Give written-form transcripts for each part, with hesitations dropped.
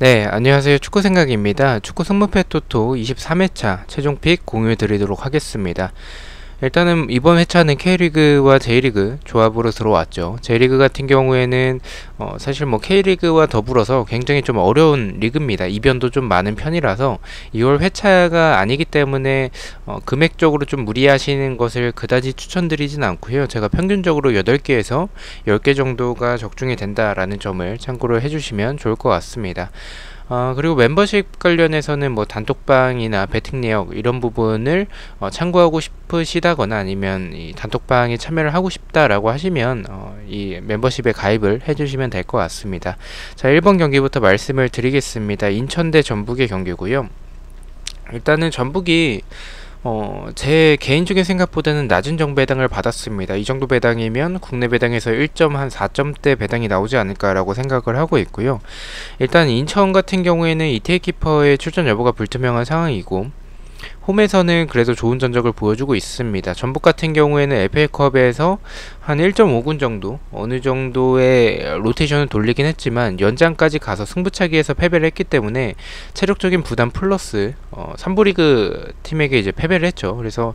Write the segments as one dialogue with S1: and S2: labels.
S1: 네, 안녕하세요. 축구생각입니다. 축구 승무패 토토 23회차 최종픽 공유 드리도록 하겠습니다. 일단은 이번 회차는 K리그와 J리그 조합으로 들어왔죠. J리그 같은 경우에는 사실 뭐 K리그와 더불어서 굉장히 좀 어려운 리그입니다. 이변도 좀 많은 편이라서 2월 회차가 아니기 때문에 금액적으로 좀 무리하시는 것을 그다지 추천드리진 않고요. 제가 평균적으로 8개에서 10개 정도가 적중이 된다라는 점을 참고로 해주시면 좋을 것 같습니다. 그리고 멤버십 관련해서는 뭐 단톡방이나 베팅 내역 이런 부분을 참고하고 싶으시다거나 아니면 이 단톡방에 참여를 하고 싶다라고 하시면 이 멤버십에 가입을 해주시면 될 것 같습니다. 자, 1번 경기부터 말씀을 드리겠습니다. 인천 대 전북의 경기고요. 일단은 전북이 제 개인적인 생각보다는 낮은 정도 배당을 받았습니다. 이 정도 배당이면 국내 배당에서 1.4점대 배당이 나오지 않을까라고 생각을 하고 있고요. 일단 인천 같은 경우에는 이태희 키퍼의 출전 여부가 불투명한 상황이고 홈에서는 그래도 좋은 전적을 보여주고 있습니다. 전북 같은 경우에는 FA컵에서 한 1.5군 정도 어느 정도의 로테이션을 돌리긴 했지만 연장까지 가서 승부차기에서 패배를 했기 때문에 체력적인 부담 플러스 3부 리그 팀에게 이제 패배를 했죠. 그래서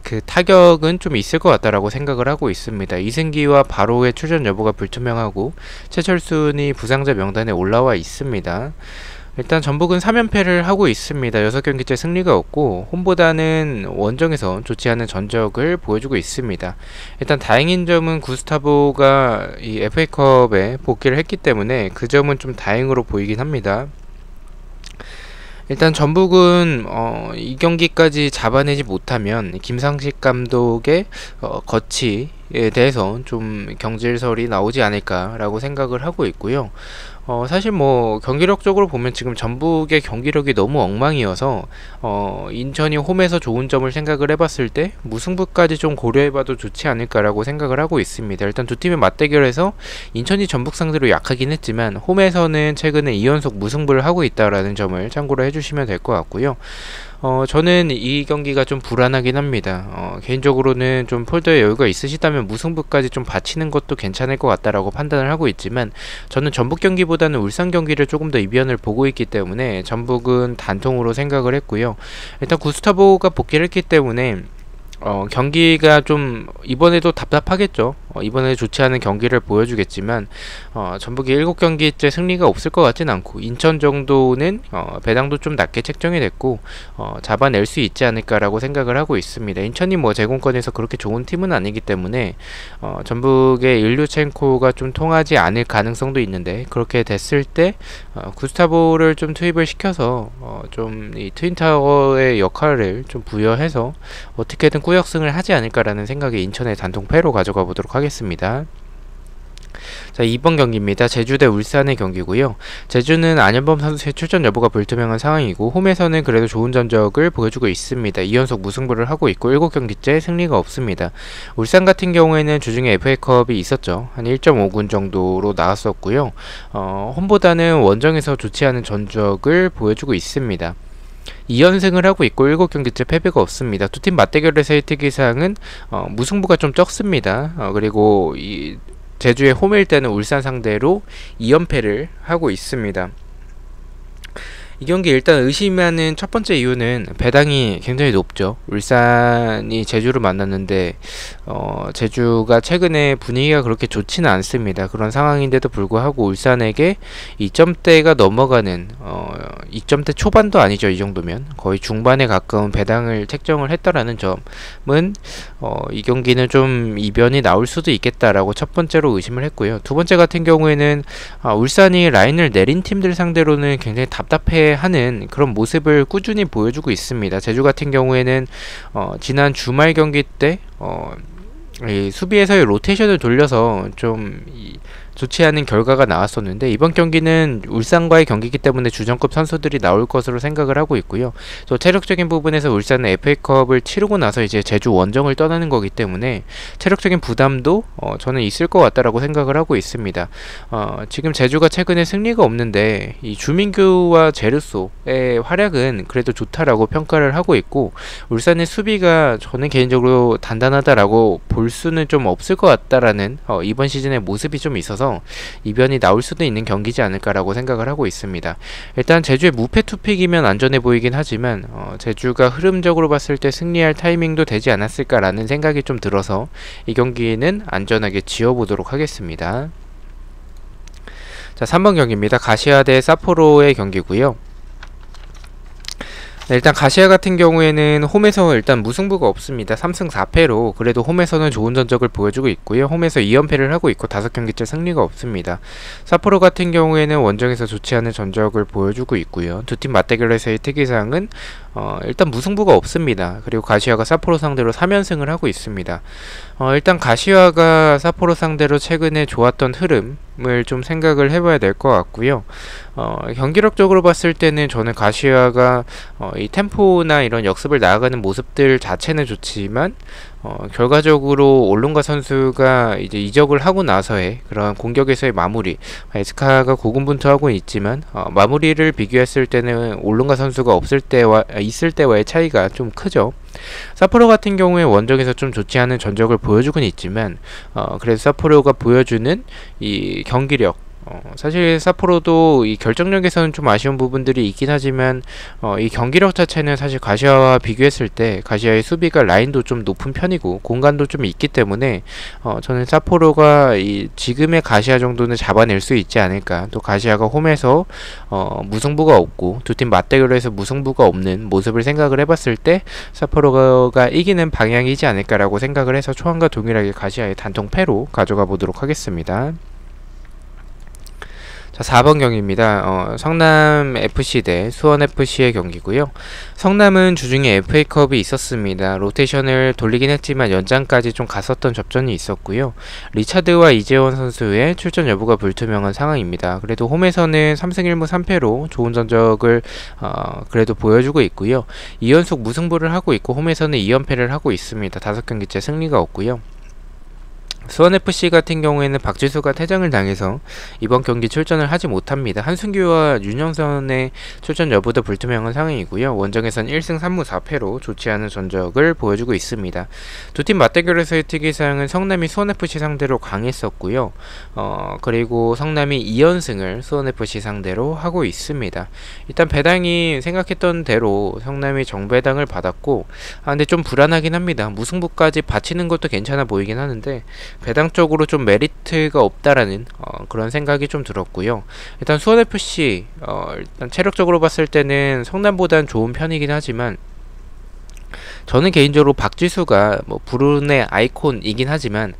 S1: 그 타격은 좀 있을 것 같다라고 생각을 하고 있습니다. 이승기와 바로의 출전 여부가 불투명하고 최철순이 부상자 명단에 올라와 있습니다. 일단 전북은 3연패를 하고 있습니다. 6경기째 승리가 없고 홈보다는 원정에서 좋지 않은 전적을 보여주고 있습니다. 일단 다행인 점은 구스타보가 이 FA컵에 복귀를 했기 때문에 그 점은 좀 다행으로 보이긴 합니다. 일단 전북은 이 경기까지 잡아내지 못하면 김상식 감독의 거치에 대해서 좀 경질설이 나오지 않을까라고 생각을 하고 있고요. 사실 뭐 경기력적으로 보면 지금 전북의 경기력이 너무 엉망이어서 인천이 홈에서 좋은 점을 생각을 해봤을 때 무승부까지 좀 고려해봐도 좋지 않을까라고 생각을 하고 있습니다. 일단 두 팀의 맞대결에서 인천이 전북 상대로 약하긴 했지만 홈에서는 최근에 2연속 무승부를 하고 있다라는 점을 참고로 해주시면 될 것 같고요. 저는 이 경기가 좀 불안하긴 합니다. 개인적으로는 좀 폴더에 여유가 있으시다면 무승부까지 좀 바치는 것도 괜찮을 것 같다라고 판단을 하고 있지만 저는 전북 경기보다는 울산 경기를 조금 더 이변을 보고 있기 때문에 전북은 단통으로 생각을 했고요. 일단 구스타보가 복귀를 했기 때문에 경기가 좀 이번에도 답답하겠죠. 이번에 좋지 않은 경기를 보여주겠지만 전북이 7경기째 승리가 없을 것 같진 않고 인천 정도는 배당도 좀 낮게 책정이 됐고 잡아낼 수 있지 않을까라고 생각을 하고 있습니다. 인천이 뭐 제공권에서 그렇게 좋은 팀은 아니기 때문에 전북의 일류첸코가 좀 통하지 않을 가능성도 있는데 그렇게 됐을 때 구스타보를 좀 투입을 시켜서 좀 이 트윈타워의 역할을 좀 부여해서 어떻게든 꾸역승을 하지 않을까라는 생각에 인천의 단통패로 가져가 보도록 하겠습니다. 자, 2번 경기입니다. 제주 대 울산의 경기고요. 제주는 안현범 선수의 출전 여부가 불투명한 상황이고 홈에서는 그래도 좋은 전적을 보여주고 있습니다. 2연속 무승부를 하고 있고 7경기째 승리가 없습니다. 울산 같은 경우에는 주중에 FA컵이 있었죠. 한 1.5군 정도로 나왔었고요. 홈보다는 원정에서 좋지 않은 전적을 보여주고 있습니다. 2연승을 하고 있고 7경기째 패배가 없습니다. 두 팀 맞대결에서의 특이사항은 무승부가 좀 적습니다. 그리고 이 제주의 홈일 때는 울산 상대로 2연패를 하고 있습니다. 이 경기 일단 의심하는 첫 번째 이유는 배당이 굉장히 높죠. 울산이 제주를 만났는데 제주가 최근에 분위기가 그렇게 좋지는 않습니다. 그런 상황인데도 불구하고 울산에게 2점대가 넘어가는 2점대 초반도 아니죠. 이 정도면 거의 중반에 가까운 배당을 책정을 했다라는 점은 이 경기는 좀 이변이 나올 수도 있겠다라고 첫 번째로 의심을 했고요. 두 번째 같은 경우에는 울산이 라인을 내린 팀들 상대로는 굉장히 답답해하는 그런 모습을 꾸준히 보여주고 있습니다. 제주 같은 경우에는 지난 주말 경기 때 이 수비에서의 로테이션을 돌려서 좀 좋지 않은 결과가 나왔었는데 이번 경기는 울산과의 경기이기 때문에 주전급 선수들이 나올 것으로 생각을 하고 있고요. 또 체력적인 부분에서 울산은 FA컵을 치르고 나서 이제 제주 원정을 떠나는 거기 때문에 체력적인 부담도 저는 있을 것 같다라고 생각을 하고 있습니다. 지금 제주가 최근에 승리가 없는데 이 주민규와 제르소의 활약은 그래도 좋다라고 평가를 하고 있고 울산의 수비가 저는 개인적으로 단단하다라고 볼 수는 좀 없을 것 같다라는 이번 시즌의 모습이 좀 있어서 있어서 이변이 나올 수도 있는 경기지 않을까라고 생각을 하고 있습니다. 일단 제주의 무패 투픽이면 안전해 보이긴 하지만 제주가 흐름적으로 봤을 때 승리할 타이밍도 되지 않았을까라는 생각이 좀 들어서 이 경기는 안전하게 지어보도록 하겠습니다. 자, 3번 경기입니다. 가시아 대 사포로의 경기고요. 네, 일단 가시아 같은 경우에는 홈에서 일단 무승부가 없습니다. 3승 4패로 그래도 홈에서는 좋은 전적을 보여주고 있고요. 홈에서 2연패를 하고 있고 5경기째 승리가 없습니다. 사포로 같은 경우에는 원정에서 좋지 않은 전적을 보여주고 있고요. 두 팀 맞대결에서의 특이사항은 일단 무승부가 없습니다. 그리고 가시아가 사포로 상대로 3연승을 하고 있습니다. 일단 가시아가 사포로 상대로 최근에 좋았던 흐름을 좀 생각을 해봐야 될 것 같고요. 경기력적으로 봤을 때는 저는 가시아가 이 템포나 이런 역습을 나아가는 모습들 자체는 좋지만 결과적으로 올룬가 선수가 이제 이적을 하고 나서의 그런 공격에서의 마무리, 에스카가 고군분투하고 있지만 마무리를 비교했을 때는 올룬가 선수가 없을 때와 있을 때와의 차이가 좀 크죠. 사포로 같은 경우에 원정에서 좀 좋지 않은 전적을 보여주곤 있지만 그래서 사포로가 보여주는 이 경기력, 사실 사포로도 이 결정력에서는 좀 아쉬운 부분들이 있긴 하지만 이 경기력 자체는 사실 가시아와 비교했을 때 가시아의 수비가 라인도 좀 높은 편이고 공간도 좀 있기 때문에 저는 사포로가 이 지금의 가시아 정도는 잡아낼 수 있지 않을까. 또 가시아가 홈에서 무승부가 없고 두 팀 맞대결에서 무승부가 없는 모습을 생각을 해봤을 때 사포로가 이기는 방향이지 않을까라고 생각을 해서 초안과 동일하게 가시아의 단통 패로 가져가 보도록 하겠습니다. 자, 4번 경기입니다. 성남FC 대 수원FC의 경기고요. 성남은 주중에 FA컵이 있었습니다. 로테이션을 돌리긴 했지만 연장까지 좀 갔었던 접전이 있었고요. 리차드와 이재원 선수의 출전 여부가 불투명한 상황입니다. 그래도 홈에서는 3승 1무 3패로 좋은 전적을 그래도 보여주고 있고요. 2연속 무승부를 하고 있고 홈에서는 2연패를 하고 있습니다. 5경기째 승리가 없고요. 수원FC 같은 경우에는 박지수가 퇴장을 당해서 이번 경기 출전을 하지 못합니다. 한순규와 윤영선의 출전 여부도 불투명한 상황이고요. 원정에선 1승 3무 4패로 좋지 않은 전적을 보여주고 있습니다. 두 팀 맞대결에서의 특이사항은 성남이 수원FC 상대로 강했었고요. 그리고 성남이 2연승을 수원FC 상대로 하고 있습니다. 일단 배당이 생각했던 대로 성남이 정배당을 받았고 근데 좀 불안하긴 합니다. 무승부까지 바치는 것도 괜찮아 보이긴 하는데 배당적으로 좀 메리트가 없다라는 그런 생각이 좀 들었고요. 일단 수원FC 일단 체력적으로 봤을 때는 성남보단 좋은 편이긴 하지만 저는 개인적으로 박지수가 뭐 불운의 아이콘이긴 하지만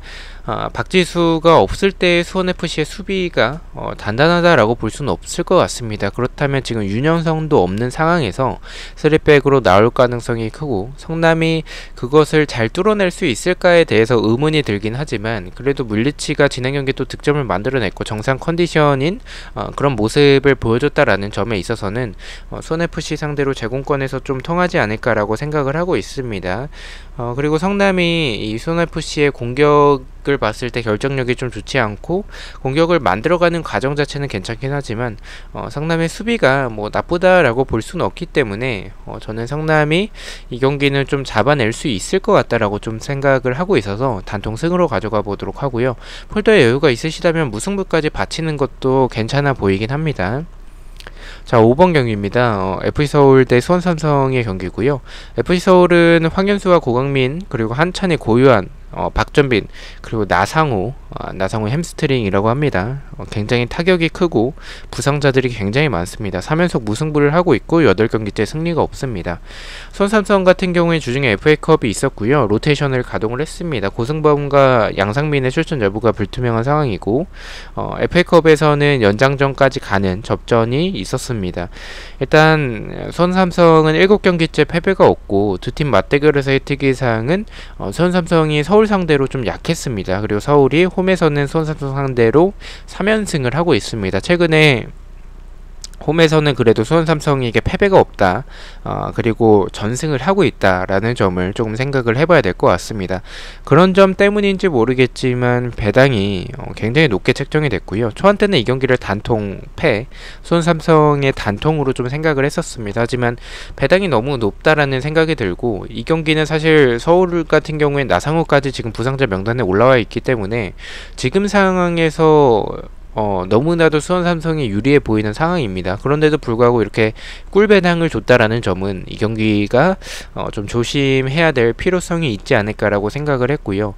S1: 박지수가 없을 때 수원FC의 수비가 단단하다라고 볼 수는 없을 것 같습니다. 그렇다면 지금 윤영성도 없는 상황에서 3백으로 나올 가능성이 크고 성남이 그것을 잘 뚫어낼 수 있을까에 대해서 의문이 들긴 하지만 그래도 물리치가 지난 경기 또 득점을 만들어냈고 정상 컨디션인 그런 모습을 보여줬다라는 점에 있어서는 수원FC 상대로 제공권에서 좀 통하지 않을까라고 생각을 하고 있습니다. 그리고 성남이 이 수원FC의 공격을 봤을 때 결정력이 좀 좋지 않고 공격을 만들어가는 과정 자체는 괜찮긴 하지만 성남의 수비가 뭐 나쁘다라고 볼 수는 없기 때문에 저는 성남이 이 경기는 좀 잡아낼 수 있을 것 같다라고 좀 생각을 하고 있어서 단통승으로 가져가 보도록 하고요. 폴더에 여유가 있으시다면 무승부까지 바치는 것도 괜찮아 보이긴 합니다. 자, 5번 경기입니다. FC서울 대 수원삼성의 경기고요. FC서울은 황현수와 고강민 그리고 한찬이 고유한 박전빈 그리고 나상호 햄스트링이라고 합니다. 굉장히 타격이 크고 부상자들이 굉장히 많습니다. 3연속 무승부를 하고 있고 8경기째 승리가 없습니다. 수원삼성 같은 경우에 주중에 FA컵이 있었고요. 로테이션을 가동을 했습니다. 고승범과 양상민의 출전 여부가 불투명한 상황이고 FA컵에서는 연장전까지 가는 접전이 있었습니다. 일단 수원삼성은 7경기째 패배가 없고 두 팀 맞대결에서의 특이사항은 수원삼성이 서울 상대로 좀 약했습니다. 그리고 서울이 홈에서는 수원삼성 상대로 3연승을 하고 있습니다. 최근에 홈에서는 그래도 수원 삼성에게 패배가 없다. 그리고 전승을 하고 있다라는 점을 조금 생각을 해봐야 될 것 같습니다. 그런 점 때문인지 모르겠지만 배당이 굉장히 높게 책정이 됐고요. 초안 때는 이 경기를 단통 패, 수원 삼성의 단통으로 좀 생각을 했었습니다. 하지만 배당이 너무 높다라는 생각이 들고, 이 경기는 사실 서울 같은 경우엔 나상호까지 지금 부상자 명단에 올라와 있기 때문에 지금 상황에서 너무나도 수원 삼성이 유리해 보이는 상황입니다. 그런데도 불구하고 이렇게 꿀배당을 줬다라는 점은 이 경기가 좀 조심해야 될 필요성이 있지 않을까라고 생각을 했고요.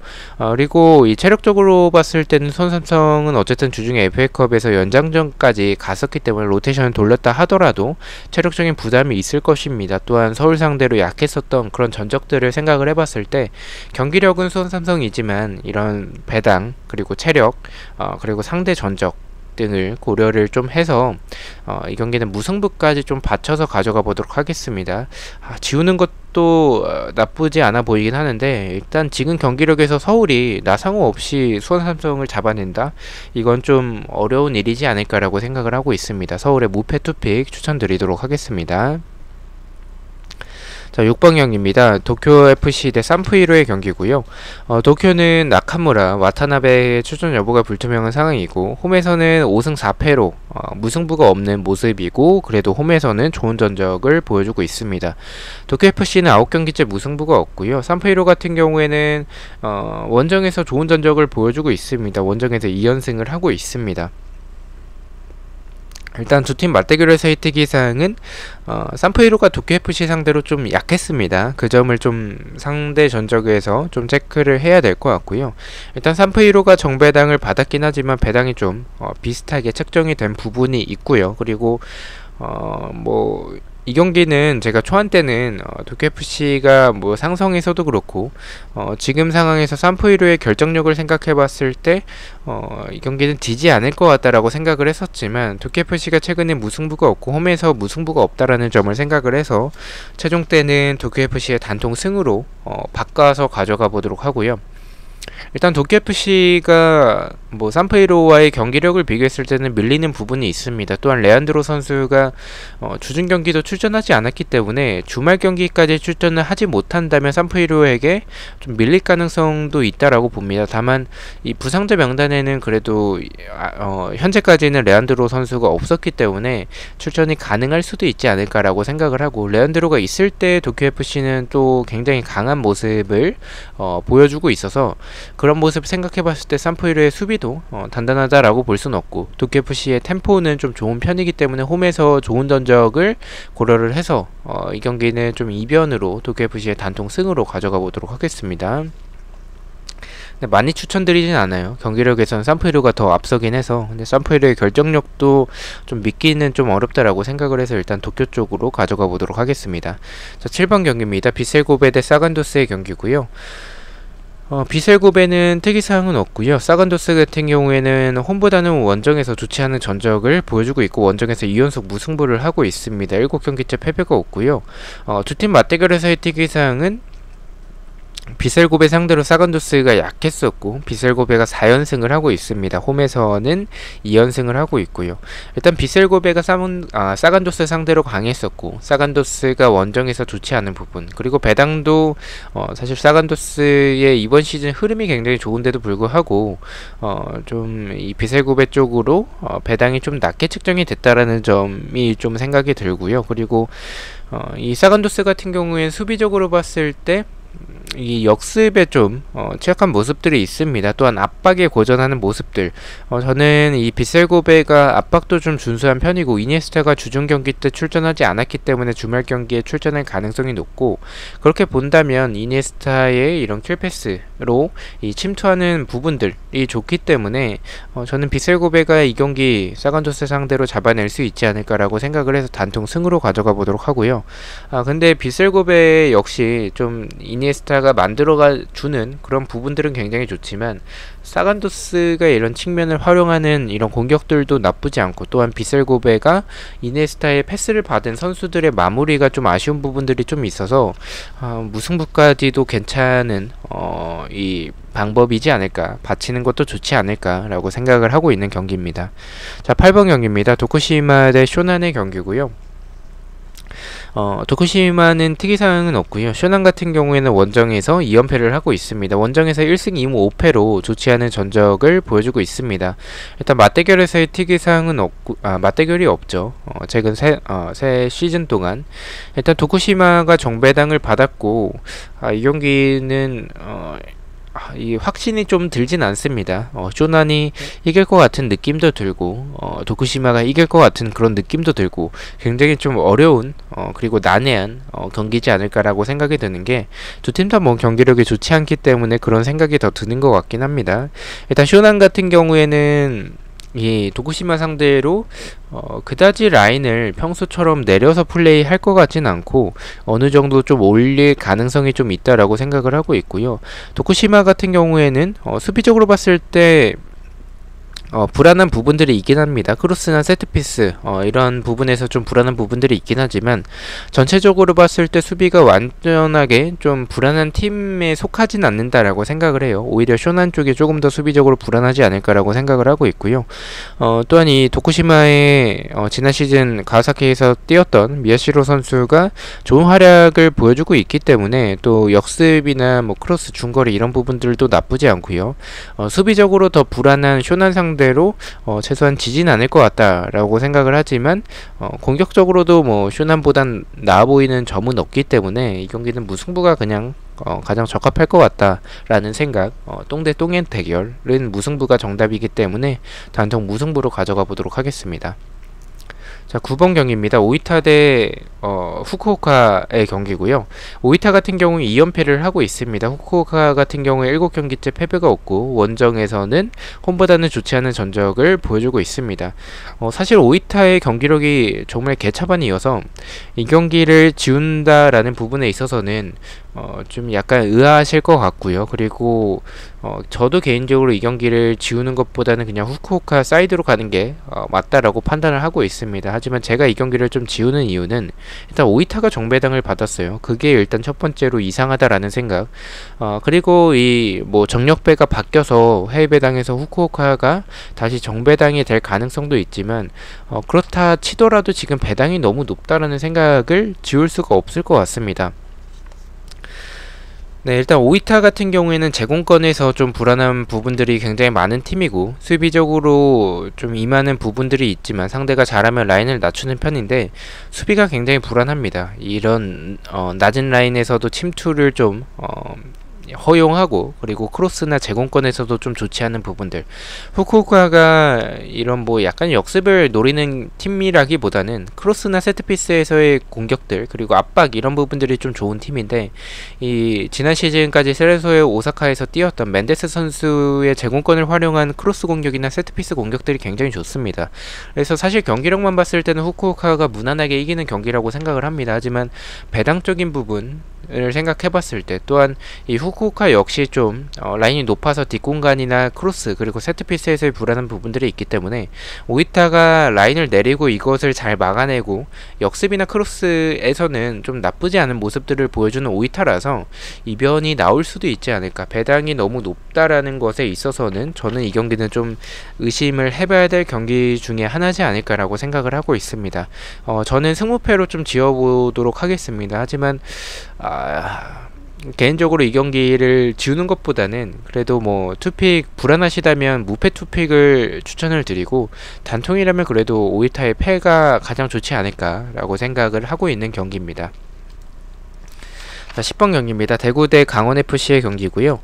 S1: 그리고 이 체력적으로 봤을 때는 수원 삼성은 어쨌든 주중에 FA컵에서 연장전까지 갔었기 때문에 로테이션을 돌렸다 하더라도 체력적인 부담이 있을 것입니다. 또한 서울 상대로 약했었던 그런 전적들을 생각을 해봤을 때 경기력은 수원 삼성이지만 이런 배당, 그리고 체력, 그리고 상대 전적 등을 고려를 좀 해서 이 경기는 무승부까지 좀 받쳐서 가져가 보도록 하겠습니다. 지우는 것도 나쁘지 않아 보이긴 하는데, 일단 지금 경기력에서 서울이 나상호 없이 수원 삼성을 잡아낸다? 이건 좀 어려운 일이지 않을까라고 생각을 하고 있습니다. 서울의 무패 투픽 추천드리도록 하겠습니다. 자, 6번 경기입니다. 도쿄FC 대 산프이로의 경기고요. 도쿄는 나카무라, 와타나베의 출전 여부가 불투명한 상황이고, 홈에서는 5승 4패로 무승부가 없는 모습이고, 그래도 홈에서는 좋은 전적을 보여주고 있습니다. 도쿄FC는 9경기째 무승부가 없고요. 산프이로 같은 경우에는 원정에서 좋은 전적을 보여주고 있습니다. 원정에서 2연승을 하고 있습니다. 일단 두 팀 맞대결에서 히트 기상은 산프이로가 도쿄FC 상대로 좀 약했습니다. 그 점을 좀 상대 전적에서 좀 체크를 해야 될 것 같고요. 일단 산프이로가 정배당을 받았긴 하지만 배당이 좀 비슷하게 책정이 된 부분이 있고요. 그리고 이 경기는 제가 초안 때는 도쿄FC가 뭐 상성에서도 그렇고 지금 상황에서 산프이로의 결정력을 생각해 봤을 때 이 경기는 지지 않을 것 같다라고 생각을 했었지만, 도쿄FC가 최근에 무승부가 없고 홈에서 무승부가 없다라는 점을 생각을 해서 최종 때는 도쿄FC의 단통 승으로 바꿔서 가져가 보도록 하고요. 일단 도쿄FC가 산프이로와의 경기력을 비교했을 때는 밀리는 부분이 있습니다. 또한 레안드로 선수가 주중 경기도 출전하지 않았기 때문에 주말 경기까지 출전을 하지 못한다면 산프이로에게 좀 밀릴 가능성도 있다라고 봅니다. 다만 이 부상자 명단에는 그래도 현재까지는 레안드로 선수가 없었기 때문에 출전이 가능할 수도 있지 않을까라고 생각을 하고, 레안드로가 있을 때 도쿄FC는 또 굉장히 강한 모습을 보여주고 있어서 그런 모습 생각해봤을 때 산프이로의 수비도 단단하다라고 볼 수는 없고, 도쿄FC의 템포는 좀 좋은 편이기 때문에 홈에서 좋은 전적을 고려를 해서 이 경기는 좀 이변으로 도쿄FC의 단통 승으로 가져가 보도록 하겠습니다. 많이 추천드리진 않아요. 경기력에서는 산프이로가 더 앞서긴 해서. 근데 산프이로의 결정력도 좀 믿기는 좀 어렵다라고 생각을 해서 일단 도쿄 쪽으로 가져가 보도록 하겠습니다. 자, 7번 경기입니다. 비셀고베 대 사간도스의 경기고요. 비셀고베는 특이사항은 없고요. 사간도스 같은 경우에는 홈보다는 원정에서 좋지 않은 전적을 보여주고 있고, 원정에서 2연속 무승부를 하고 있습니다. 7경기째 패배가 없고요. 두 팀 맞대결에서의 특이사항은 비셀고베 상대로 사간도스가 약했었고, 비셀고베가 4연승을 하고 있습니다. 홈에서는 2연승을 하고 있고요. 일단 비셀고베가 사간도스 상대로 강했었고, 사간도스가 원정에서 좋지 않은 부분, 그리고 배당도 사실 사간도스의 이번 시즌 흐름이 굉장히 좋은데도 불구하고 좀 이 비셀고베 쪽으로 배당이 좀 낮게 측정이 됐다라는 점이 좀 생각이 들고요. 그리고 이 사간도스 같은 경우엔 수비적으로 봤을 때 이 역습에 좀 취약한 모습들이 있습니다. 또한 압박에 고전하는 모습들, 저는 이 비셀고베가 압박도 좀 준수한 편이고, 이니에스타가 주중 경기 때 출전하지 않았기 때문에 주말 경기에 출전할 가능성이 높고, 그렇게 본다면 이니에스타의 이런 킬패스로 이 침투하는 부분들이 좋기 때문에 저는 비셀고베가 이 경기 사간도스 상대로 잡아낼 수 있지 않을까라고 생각을 해서 단통 승으로 가져가 보도록 하고요. 근데 비셀고베 역시 좀 이니에스타가 만들어가 주는 그런 부분들은 굉장히 좋지만 사간도스가 이런 측면을 활용하는 이런 공격들도 나쁘지 않고, 또한 비셀고베가 이니에스타의 패스를 받은 선수들의 마무리가 좀 아쉬운 부분들이 좀 있어서 무승부까지도 괜찮은 이 방법이지 않을까, 바치는 것도 좋지 않을까 라고 생각을 하고 있는 경기입니다. 자, 8번 경기입니다. 도쿠시마 대 쇼난의 경기고요. 도쿠시마는 특이사항은 없고요. 쇼난 같은 경우에는 원정에서 2연패를 하고 있습니다. 원정에서 1승 2무 5패로 좋지 않은 전적을 보여주고 있습니다. 일단 맞대결에서의 특이사항은 없고, 맞대결이 없죠. 최근 새 시즌 동안 일단 도쿠시마가 정배당을 받았고, 이 경기는 이 확신이 좀 들진 않습니다. 쇼난이 이길 것 같은 느낌도 들고, 도쿠시마가 이길 것 같은 그런 느낌도 들고, 굉장히 좀 어려운 그리고 난해한 경기지 않을까라고 생각이 드는 게, 두 팀 다 뭐 경기력이 좋지 않기 때문에 그런 생각이 더 드는 것 같긴 합니다. 일단 쇼난 같은 경우에는 이 도쿠시마 상대로 그다지 라인을 평소처럼 내려서 플레이 할 것 같진 않고, 어느 정도 좀 올릴 가능성이 좀 있다라고 생각을 하고 있고요. 도쿠시마 같은 경우에는 수비적으로 봤을 때 불안한 부분들이 있긴 합니다. 크로스나 세트피스 이런 부분에서 좀 불안한 부분들이 있긴 하지만, 전체적으로 봤을 때 수비가 완전하게 좀 불안한 팀에 속하진 않는다라고 생각을 해요. 오히려 쇼난 쪽이 조금 더 수비적으로 불안하지 않을까라고 생각을 하고 있고요. 또한 이 도쿠시마의 지난 시즌 가와사키에서 뛰었던 미야시로 선수가 좋은 활약을 보여주고 있기 때문에, 또 역습이나 뭐 크로스 중거리 이런 부분들도 나쁘지 않고요. 수비적으로 더 불안한 쇼난 상대 대로 최소한 지진 않을 것 같다라고 생각을 하지만, 공격적으로도 뭐 쇼난보단 나아 보이는 점은 없기 때문에 이 경기는 무승부가 그냥 가장 적합할 것 같다라는 생각. 똥대 똥엔 대결은 무승부가 정답이기 때문에 단정 무승부로 가져가 보도록 하겠습니다. 자, 9번 경기입니다. 오이타 대 후쿠오카의 경기고요. 오이타 같은 경우에 2연패를 하고 있습니다. 후쿠오카 같은 경우에 7경기째 패배가 없고, 원정에서는 홈보다는 좋지 않은 전적을 보여주고 있습니다. 사실 오이타의 경기력이 정말 개차반이어서 이 경기를 지운다라는 부분에 있어서는 좀 약간 의아하실 것 같고요. 그리고 저도 개인적으로 이 경기를 지우는 것보다는 그냥 후쿠오카 사이드로 가는 게 맞다라고 판단을 하고 있습니다. 하지만 제가 이 경기를 좀 지우는 이유는, 일단 오이타가 정배당을 받았어요. 그게 일단 첫 번째로 이상하다라는 생각. 그리고 이 뭐 정력배가 바뀌어서 해외 배당에서 후쿠오카가 다시 정배당이 될 가능성도 있지만, 그렇다 치더라도 지금 배당이 너무 높다라는 생각을 지울 수가 없을 것 같습니다. 네, 일단 오이타 같은 경우에는 제공권에서 좀 불안한 부분들이 굉장히 많은 팀이고, 수비적으로 좀 임하는 부분들이 있지만 상대가 잘하면 라인을 낮추는 편인데, 수비가 굉장히 불안합니다. 이런 낮은 라인에서도 침투를 좀 허용하고, 그리고 크로스나 제공권에서도 좀 좋지 않은 부분들. 후쿠오카가 이런 뭐 약간 역습을 노리는 팀이라기보다는 크로스나 세트피스에서의 공격들, 그리고 압박 이런 부분들이 좀 좋은 팀인데, 이 지난 시즌까지 세레소의 오사카에서 뛰었던 멘데스 선수의 제공권을 활용한 크로스 공격이나 세트피스 공격들이 굉장히 좋습니다. 그래서 사실 경기력만 봤을 때는 후쿠오카가 무난하게 이기는 경기라고 생각을 합니다. 하지만 배당적인 부분을 생각해봤을 때, 또한 이 후쿠오카 역시 좀 라인이 높아서 뒷공간이나 크로스 그리고 세트피스에서의 불안한 부분들이 있기 때문에, 오이타가 라인을 내리고 이것을 잘 막아내고 역습이나 크로스에서는 좀 나쁘지 않은 모습들을 보여주는 오이타라서 이변이 나올 수도 있지 않을까. 배당이 너무 높다라는 것에 있어서는 저는 이 경기는 좀 의심을 해봐야 될 경기 중에 하나지 않을까라고 생각을 하고 있습니다. 저는 승무패로 좀 지어보도록 하겠습니다. 하지만 개인적으로 이 경기를 지우는 것보다는 그래도 뭐 투픽 불안하시다면 무패 투픽을 추천을 드리고, 단통이라면 그래도 오이타의 패가 가장 좋지 않을까라고 생각을 하고 있는 경기입니다. 자, 10번 경기입니다. 대구 대 강원FC의 경기고요.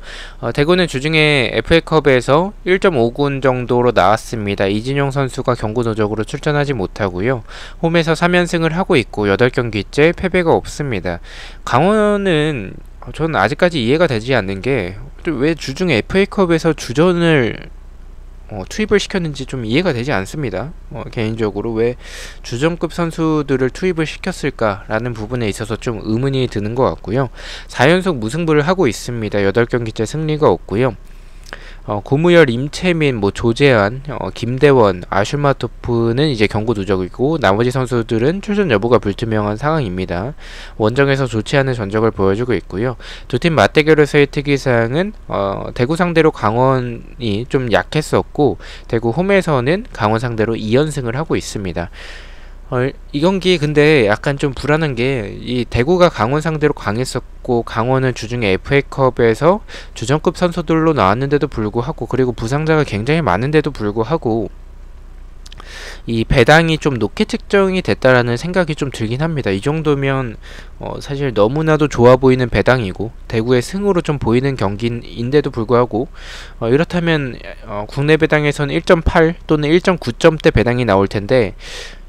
S1: 대구는 주중에 FA컵에서 1.5군 정도로 나왔습니다. 이진용 선수가 경고 누적으로 출전하지 못하고요. 홈에서 3연승을 하고 있고 8경기째 패배가 없습니다. 강원은 저는 아직까지 이해가 되지 않는 게, 왜 주중에 FA컵에서 주전을 투입을 시켰는지 좀 이해가 되지 않습니다. 개인적으로 왜 주전급 선수들을 투입을 시켰을까라는 부분에 있어서 좀 의문이 드는 것 같고요. 4연속 무승부를 하고 있습니다. 8경기째 승리가 없고요. 고무열, 임채민, 조재환, 김대원, 아슐마토프는 이제 경고 누적이고 나머지 선수들은 출전 여부가 불투명한 상황입니다. 원정에서 좋지 않은 전적을 보여주고 있고요. 두 팀 맞대결에서의 특이사항은 대구 상대로 강원이 좀 약했었고 대구 홈에서는 강원 상대로 2연승을 하고 있습니다. 이 경기 근데 약간 좀 불안한 게 이 대구가 강원 상대로 강했었고 강원은 주중에 FA컵에서 주전급 선수들로 나왔는데도 불구하고 그리고 부상자가 굉장히 많은데도 불구하고 이 배당이 좀 높게 책정이 됐다라는 생각이 좀 들긴 합니다. 이 정도면 사실 너무나도 좋아 보이는 배당이고 대구의 승으로 좀 보이는 경기인데도 불구하고 이렇다면 국내 배당에서는 1.8 또는 1.9점대 배당이 나올 텐데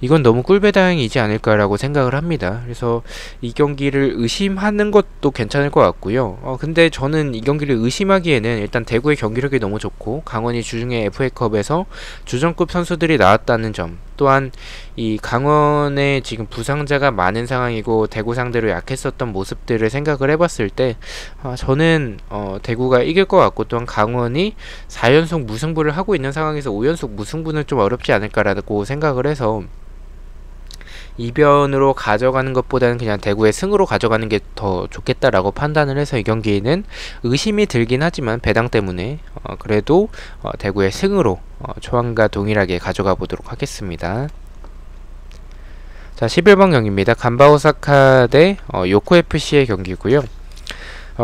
S1: 이건 너무 꿀배당이지 않을까라고 생각을 합니다. 그래서 이 경기를 의심하는 것도 괜찮을 것 같고요. 근데 저는 이 경기를 의심하기에는 일단 대구의 경기력이 너무 좋고 강원이 주중에 FA컵에서 주전급 선수들이 나왔다는 점, 또한 이 강원에 지금 부상자가 많은 상황이고 대구 상대로 약했었던 모습들을 생각을 해봤을 때 저는 대구가 이길 것 같고 또한 강원이 4연속 무승부를 하고 있는 상황에서 5연속 무승부는 좀 어렵지 않을까라고 생각을 해서 이변으로 가져가는 것보다는 그냥 대구의 승으로 가져가는 게 더 좋겠다라고 판단을 해서 이 경기는 의심이 들긴 하지만 배당 때문에 그래도 대구의 승으로 초안과 동일하게 가져가 보도록 하겠습니다. 자, 11번 경기입니다. 간바 오사카 대 요코FC의 경기고요.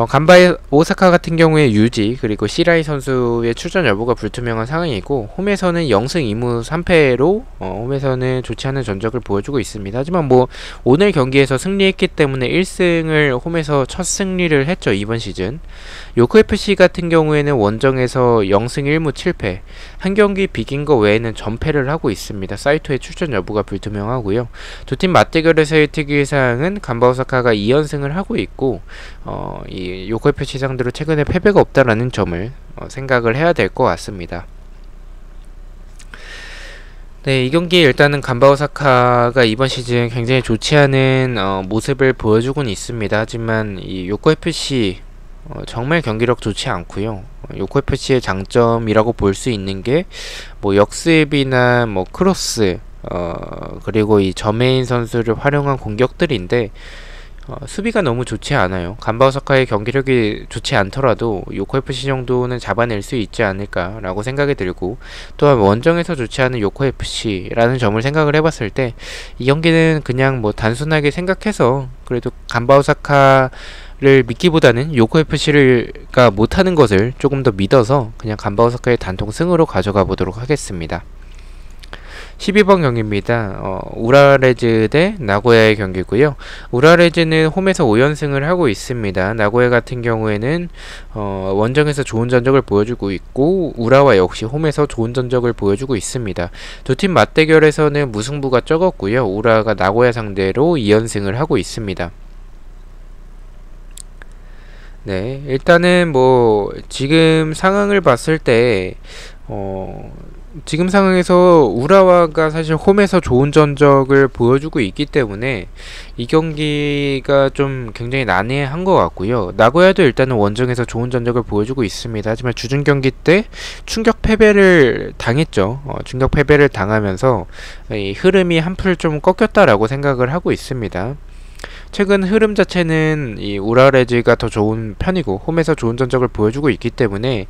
S1: 간바 오사카 같은 경우에 유지 그리고 시라이 선수의 출전 여부가 불투명한 상황이고 홈에서는 0승 2무 3패로 홈에서는 좋지 않은 전적을 보여주고 있습니다. 하지만 오늘 경기에서 승리했기 때문에 1승을 홈에서 첫 승리를 했죠. 이번 시즌. 요코FC 같은 경우에는 원정에서 0승 1무 7패 한 경기 비긴 거 외에는 전패를 하고 있습니다. 사이토의 출전 여부가 불투명하고요. 두 팀 맞대결에서의 특이사항은 간바 오사카가 2연승을 하고 있고 이 요코FC 상대로 최근에 패배가 없다라는 점을 생각을 해야 될 것 같습니다. 네, 이 경기 일단은 간바 오사카가 이번 시즌 굉장히 좋지 않은 모습을 보여주고는 있습니다. 하지만 이 요코FC 정말 경기력 좋지 않고요. 요코FC의 장점이라고 볼 수 있는 게 역습이나 크로스 그리고 이 저메인 선수를 활용한 공격들인데 수비가 너무 좋지 않아요. 간바 오사카의 경기력이 좋지 않더라도 요코FC 정도는 잡아낼 수 있지 않을까라고 생각이 들고 또한 원정에서 좋지 않은 요코FC라는 점을 생각을 해봤을 때 이 경기는 그냥 단순하게 생각해서 그래도 간바 오사카를 믿기보다는 요코FC가 못하는 것을 조금 더 믿어서 그냥 간바 오사카의 단통 승으로 가져가 보도록 하겠습니다. 12번 경기입니다. 우라레즈 대 나고야의 경기고요. 우라레즈는 홈에서 5연승을 하고 있습니다. 나고야 같은 경우에는 원정에서 좋은 전적을 보여주고 있고 우라와 역시 홈에서 좋은 전적을 보여주고 있습니다. 두 팀 맞대결에서는 무승부가 적었고요. 우라가 나고야 상대로 2연승을 하고 있습니다. 네, 일단은 지금 상황을 봤을 때 지금 상황에서 우라와가 사실 홈에서 좋은 전적을 보여주고 있기 때문에 이 경기가 좀 굉장히 난해한 것 같고요. 나고야도 일단은 원정에서 좋은 전적을 보여주고 있습니다. 하지만 주중 경기 때 충격 패배를 당했죠. 충격 패배를 당하면서 이 흐름이 한풀 좀 꺾였다라고 생각을 하고 있습니다. 최근 흐름 자체는 이 우라레즈가 더 좋은 편이고 홈에서 좋은 전적을 보여주고 있기 때문에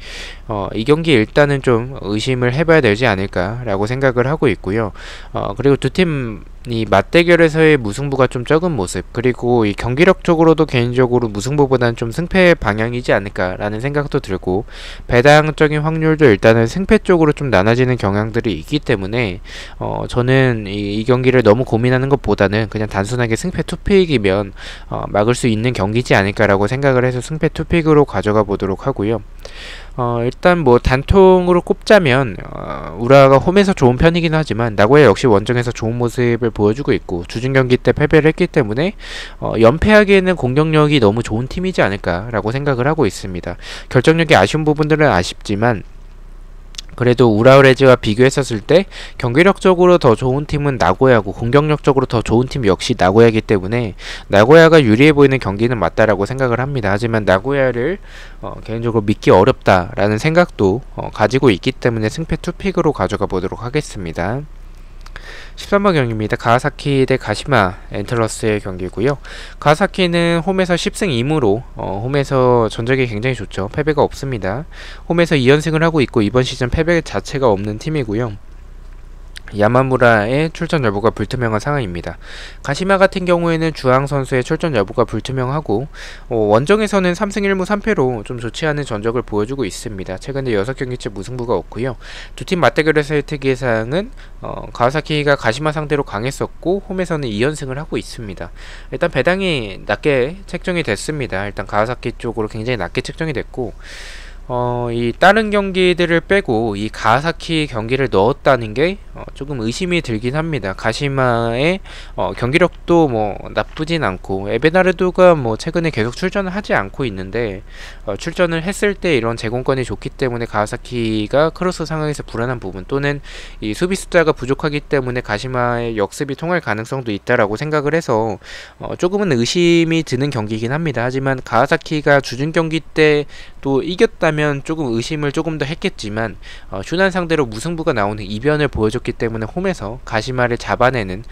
S1: 이 경기 일단은 좀 의심을 해봐야 되지 않을까라고 생각을 하고 있고요. 그리고 두 팀이 맞대결에서의 무승부가 좀 적은 모습 그리고 이 경기력적으로도 개인적으로 무승부보다는 좀 승패 방향이지 않을까라는 생각도 들고 배당적인 확률도 일단은 승패 쪽으로 좀 나눠지는 경향들이 있기 때문에 저는 이 경기를 너무 고민하는 것보다는 그냥 단순하게 승패 투픽이면 막을 수 있는 경기지 않을까라고 생각을 해서 승패 투픽으로 가져가 보도록 하고요. 일단 단통으로 꼽자면 우라가 홈에서 좋은 편이긴 하지만 나고야 역시 원정에서 좋은 모습을 보여주고 있고 주중 경기 때 패배를 했기 때문에 연패하기에는 공격력이 너무 좋은 팀이지 않을까라고 생각을 하고 있습니다. 결정력이 아쉬운 부분들은 아쉽지만 그래도 우라우레즈와 비교했었을 때 경기력적으로 더 좋은 팀은 나고야고 공격력적으로 더 좋은 팀 역시 나고야이기 때문에 나고야가 유리해 보이는 경기는 맞다라고 생각을 합니다. 하지만 나고야를 개인적으로 믿기 어렵다라는 생각도 가지고 있기 때문에 승패 투픽으로 가져가 보도록 하겠습니다. 13번 경기입니다. 가와사키 대 가시마 엔틀러스의 경기고요. 가와사키는 홈에서 10승 2무로 홈에서 전적이 굉장히 좋죠. 패배가 없습니다. 홈에서 2연승을 하고 있고 이번 시즌 패배 자체가 없는 팀이고요. 야마무라의 출전 여부가 불투명한 상황입니다. 가시마 같은 경우에는 주앙 선수의 출전 여부가 불투명하고 원정에서는 3승 1무 3패로 좀 좋지 않은 전적을 보여주고 있습니다. 최근에 6경기째 무승부가 없고요. 두 팀 맞대결에서의 특이사항은 가와사키가 가시마 상대로 강했었고 홈에서는 2연승을 하고 있습니다. 일단 배당이 낮게 책정이 됐습니다. 일단 가와사키 쪽으로 굉장히 낮게 책정이 됐고 이 다른 경기들을 빼고 이 가와사키 경기를 넣었다는 게 조금 의심이 들긴 합니다. 가시마의 경기력도 뭐 나쁘진 않고 에베나르도가 뭐 최근에 계속 출전을 하지 않고 있는데 출전을 했을 때 이런 제공권이 좋기 때문에 가와사키가 크로스 상황에서 불안한 부분 또는 이 수비 숫자가 부족하기 때문에 가시마의 역습이 통할 가능성도 있다라고 생각을 해서 조금은 의심이 드는 경기이긴 합니다. 하지만 가와사키가 주중 경기 때 또 이겼다면 조금 의심을 조금 더 했겠지만 슈난 상대로 무승부가 나오는 이변을 보여줬기 때문에 홈에서 가시마를 잡아내는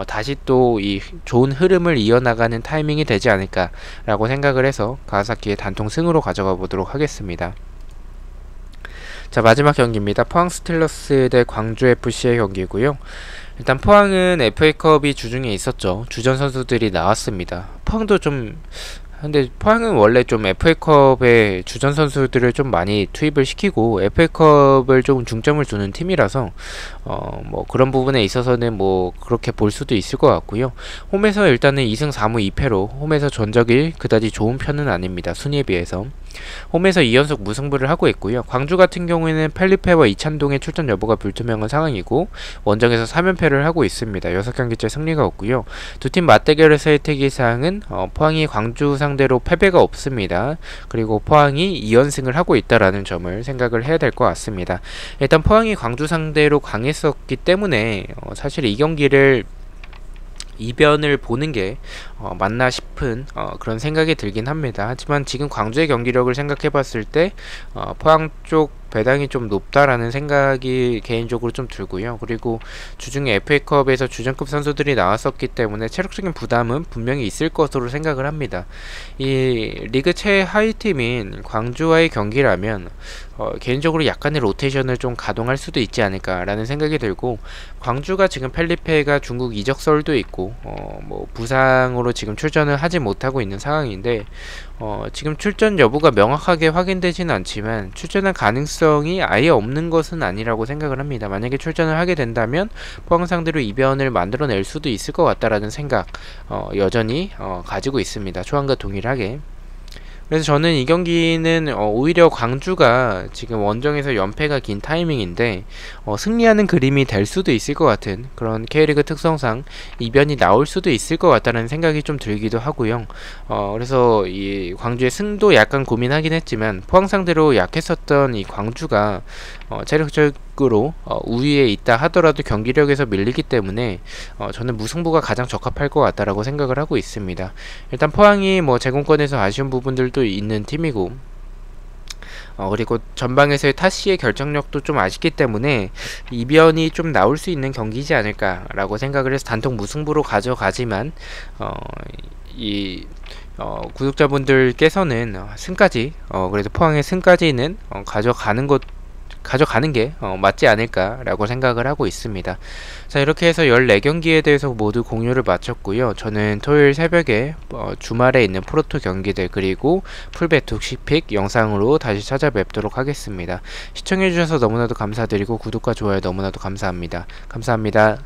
S1: 다시 또 이 좋은 흐름을 이어나가는 타이밍이 되지 않을까라고 생각을 해서 가와사키의 단통 승으로 가져가 보도록 하겠습니다. 자, 마지막 경기입니다. 포항 스틸러스 대 광주 FC의 경기고요. 일단 포항은 FA컵이 주중에 있었죠. 주전 선수들이 나왔습니다. 포항도 좀 근데 포항은 원래 좀 FA컵에 주전 선수들을 좀 많이 투입을 시키고 FA컵을 좀 중점을 두는 팀이라서 뭐 그런 부분에 있어서는 뭐 그렇게 볼 수도 있을 것 같고요. 홈에서 일단은 2승 4무 2패로 홈에서 전적이 그다지 좋은 편은 아닙니다. 순위에 비해서. 홈에서 2연속 무승부를 하고 있고요. 광주 같은 경우에는 펠리페와 이찬동의 출전 여부가 불투명한 상황이고 원정에서 3연패를 하고 있습니다. 6경기째 승리가 없고요. 두 팀 맞대결에서의 특이사항은 포항이 광주 상대로 패배가 없습니다. 그리고 포항이 2연승을 하고 있다라는 점을 생각을 해야 될 것 같습니다. 일단 포항이 광주 상대로 강했었기 때문에 사실 이 경기를 이변을 보는 게 맞나 싶은 그런 생각이 들긴 합니다. 하지만 지금 광주의 경기력을 생각해 봤을 때 포항 쪽 배당이 좀 높다라는 생각이 개인적으로 좀 들고요. 그리고 주중에 FA컵에서 주전급 선수들이 나왔었기 때문에 체력적인 부담은 분명히 있을 것으로 생각을 합니다. 이 리그 최하위 팀인 광주와의 경기라면 개인적으로 약간의 로테이션을 좀 가동할 수도 있지 않을까라는 생각이 들고 광주가 지금 펠리페가 중국 이적설도 있고 뭐 부상으로 지금 출전을 하지 못하고 있는 상황인데 지금 출전 여부가 명확하게 확인되지는 않지만 출전할 가능성이 아예 없는 것은 아니라고 생각을 합니다. 만약에 출전을 하게 된다면 포항 상대로 이변을 만들어낼 수도 있을 것 같다라는 생각 여전히 가지고 있습니다. 초안과 동일하게. 그래서 저는 이 경기는 오히려 광주가 지금 원정에서 연패가 긴 타이밍인데 승리하는 그림이 될 수도 있을 것 같은 그런 K리그 특성상 이변이 나올 수도 있을 것 같다는 생각이 좀 들기도 하고요. 그래서 이 광주의 승도 약간 고민하긴 했지만 포항 상대로 약했었던 이 광주가 체력적으로 우위에 있다 하더라도 경기력에서 밀리기 때문에 저는 무승부가 가장 적합할 것 같다라고 생각을 하고 있습니다. 일단 포항이 뭐 제공권에서 아쉬운 부분들도 있는 팀이고 그리고 전방에서의 타시의 결정력도 좀 아쉽기 때문에 이변이 좀 나올 수 있는 경기지 않을까라고 생각을 해서 단통 무승부로 가져가지만 구독자분들께서는 승까지 그래도 포항의 승까지는 가져가는 게 맞지 않을까라고 생각을 하고 있습니다. 자, 이렇게 해서 14경기에 대해서 모두 공유를 마쳤고요. 저는 토요일 새벽에 주말에 있는 프로토 경기들 그리고 풀베 독식픽 영상으로 다시 찾아뵙도록 하겠습니다. 시청해주셔서 너무나도 감사드리고 구독과 좋아요 너무나도 감사합니다. 감사합니다.